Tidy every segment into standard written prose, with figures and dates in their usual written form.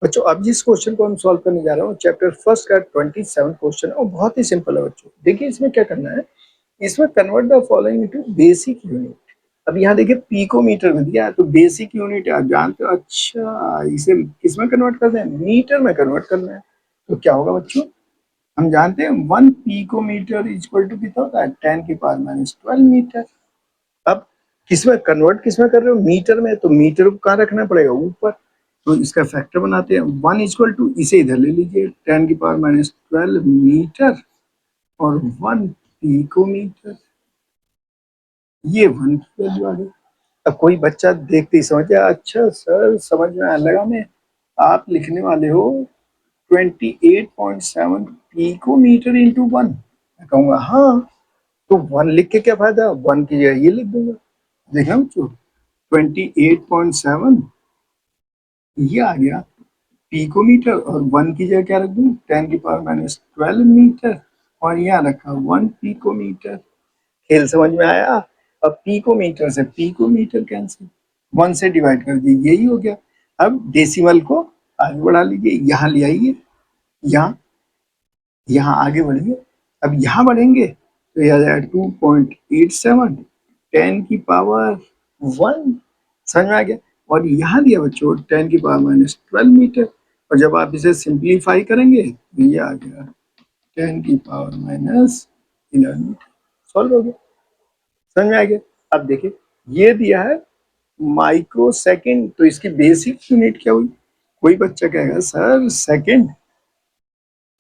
बच्चों अब जिस क्वेश्चन को हम सॉल्व करने जा रहे हैं चैप्टर फर्स्ट का 27 क्वेश्चन है और बहुत ही सिंपल है बच्चों। देखिए इसमें क्या करना है, इसमें convert the following into basic unit. अब यहाँ देखिए पिकोमीटर में दिया है तो बेसिक यूनिट आप जानते हो। अच्छा इसे किसमें कन्वर्ट करना है, मीटर में कन्वर्ट करना है। तो क्या होगा बच्चों, हम जानते हैं 1 पिकोमीटर इक्वल टू कितना होता है 10 की पावर माइनस 12 मीटर। अब किसमें कन्वर्ट किसमें कर रहे हो, मीटर में, तो मीटर को कहाँ रखना पड़ेगा, ऊपर। तो इसका फैक्टर बनाते हैं 1 इक्वल टू, इसे इधर ले लीजिए 10 की पावर माइनस 12 मीटर और 1 पिकोमीटर, ये 1 की वैल्यू आ गई। अब कोई बच्चा देखते ही समझ जाए, अच्छा सर समझ में आने लगा, मैं आप लिखने वाले हो 28.7 पिकोमीटर इंटू 1। मैं कहूँगा हाँ, तो 1 लिख के क्या फायदा, 1 की जगह ये लिख दूंगा। देखना बच्चों 28.7 ये आ गया पिकोमीटर और 1 की जगह क्या रख दूं 10 की पावर माइनस 12 मीटर और यहाँ रखा 1 पिकोमीटर। खेल समझ में आया। अब पिकोमीटर से पिकोमीटर कैंसिल, 1 से डिवाइड कर दिए, यही हो गया। अब डेसिमल को आगे बढ़ा लीजिए, यहाँ ले आइए, यहाँ यहाँ आगे बढ़िए। अब यहाँ बढ़ेंगे तो यह आ जाएगा 2.87 10 की पावर 1, समझ में आ गया। और यहाँ दिया बच्चों 10 की पावर माइनस 12 मीटर और जब आप इसे सिंप्लीफाई करेंगे तो ये आ गया 10 की पावर माइनस 11 मीटर। सॉल्व हो गया, समझ में आ गया। अब देखिए ये दिया है माइक्रो सेकेंड, तो इसकी बेसिक यूनिट क्या हुई। कोई बच्चा कहेगा सर सेकेंड,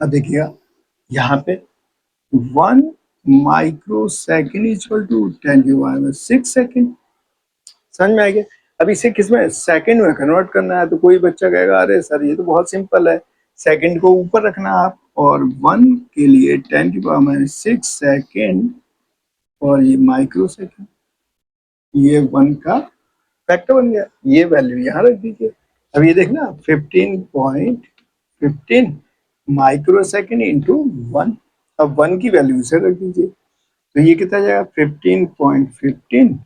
अब देखिएगा यहाँ पे 1 माइक्रो सेकेंड इक्वल टू 10 की पावर में 6 सेकेंड, समझ में आ गया। अब इसे किसमें सेकंड में कन्वर्ट करना है, तो कोई बच्चा कहेगा अरे सर ये तो बहुत सिंपल है, सेकंड को ऊपर रखना आप और 1 के लिए 10 की पावर माइनस 6 सेकेंड और ये माइक्रो सेकेंड, ये 1 का फैक्टर बन गया, ये वैल्यू यहाँ रख दीजिए। अब ये देखना 15.15 माइक्रो सेकेंड इंटू 1, अब 1 की वैल्यू इसे रख दीजिए तो ये कितना जाएगा 15.15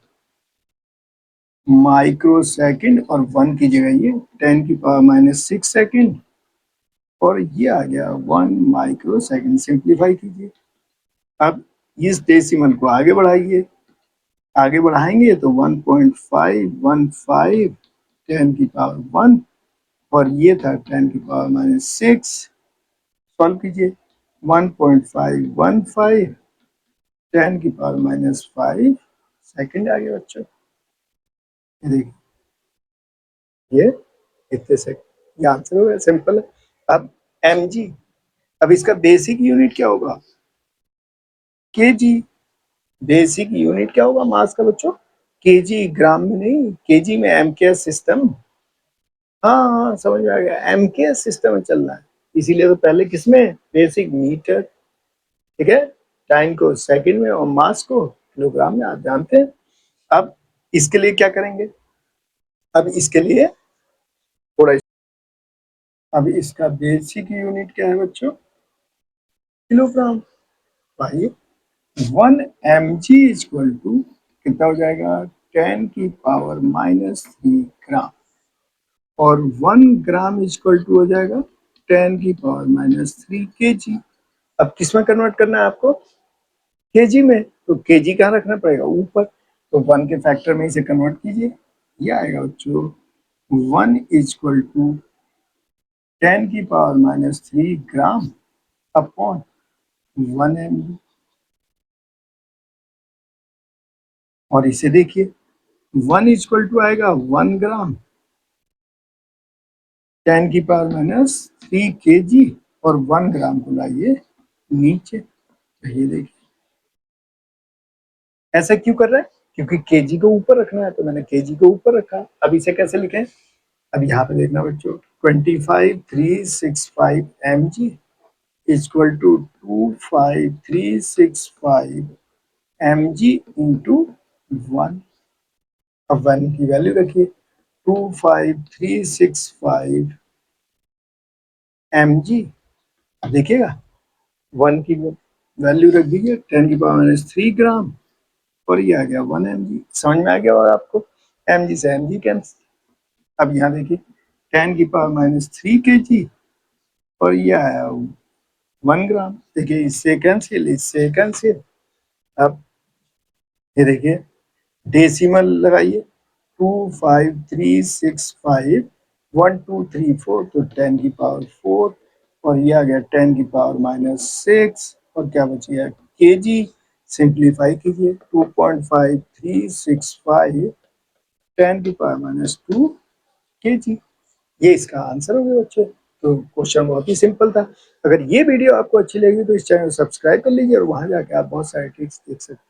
माइक्रो सेकेंड और 1 की जगह ये 10 की पावर माइनस 6 सेकेंड और ये आ गया 1 माइक्रो सेकेंड। सिंप्लीफाई कीजिए, अब इस डेसिमल को आगे बढ़ाइए, आगे बढ़ाएंगे तो 1.515 10 की पावर 1 और ये था 10 की पावर माइनस 6। सॉल्व कीजिए 1.515 10 की पावर माइनस 5 सेकेंड आ गया बच्चों। ये देखिए ये इतने से ये आंसर हो गया, सिंपल है। अब mg, अब इसका बेसिक यूनिट क्या होगा, kg। बेसिक यूनिट क्या होगा मास का बच्चों, kg, ग्राम में नहीं, kg में mks सिस्टम। हाँ हाँ समझ में आ गया, mks सिस्टम में चल रहा है, इसीलिए तो पहले किसमें बेसिक मीटर, ठीक है, टाइम को सेकंड में और मास को किलोग्राम में, आप जानते हैं। अब इसके लिए क्या करेंगे, अब इसके लिए थोड़ा, अब इसका बेसिक यूनिट क्या है बच्चों, किलोग्राम। भाई 1 mg इक्वल टू कितना हो जाएगा 10 की पावर माइनस 3 ग्राम और 1 ग्राम इक्वल टू हो जाएगा 10 की पावर माइनस 3 kg। अब किस में कन्वर्ट करना है आपको, kg में, तो kg कहाँ रखना पड़ेगा, ऊपर, तो 1 के फैक्टर में इसे कन्वर्ट कीजिए, ये आएगा बच्चों 1 इक्वल टू 10 की पावर माइनस 3 ग्राम अपॉन 1 mg। और इसे देखिए 1 इक्वल टू आएगा 1 ग्राम 10 की पावर माइनस 3 kg और 1 ग्राम को लाइए नीचे, तो ये देखिए ऐसा क्यों कर रहा है, क्योंकि kg को ऊपर रखना है, तो मैंने kg को ऊपर रखा। अब इसे कैसे लिखें, अब यहाँ पे देखना बच्चों 25365 mg equal to 25365 mg into 1। अब 1 की वैल्यू रखिए 25365 mg, अब देखिएगा 1 की वैल्यू रख दीजिए 10 की पावर माइनस 3 ग्राम और ये आ गया 1 mg। समझ में आ गया और आपको mg से mg कैंसिल। अब यहाँ देखिए 10⁻³ kg और ये आया 1 ग्राम। देखिए इससे कैंसिल। अब ये देखिए डेसिमल लगाइए 25365 तो 10⁻⁴ और ये आ गया 10⁻⁶ और क्या बच गया केजी। सिंप्लीफाई कीजिए 2.5365 10⁻² केजी। ये इसका आंसर हो गया बच्चों। तो क्वेश्चन बहुत ही सिंपल था। अगर ये वीडियो आपको अच्छी लगी तो इस चैनल को सब्सक्राइब कर लीजिए और वहां जाके आप बहुत सारे ट्रिक्स देख सकते हैं।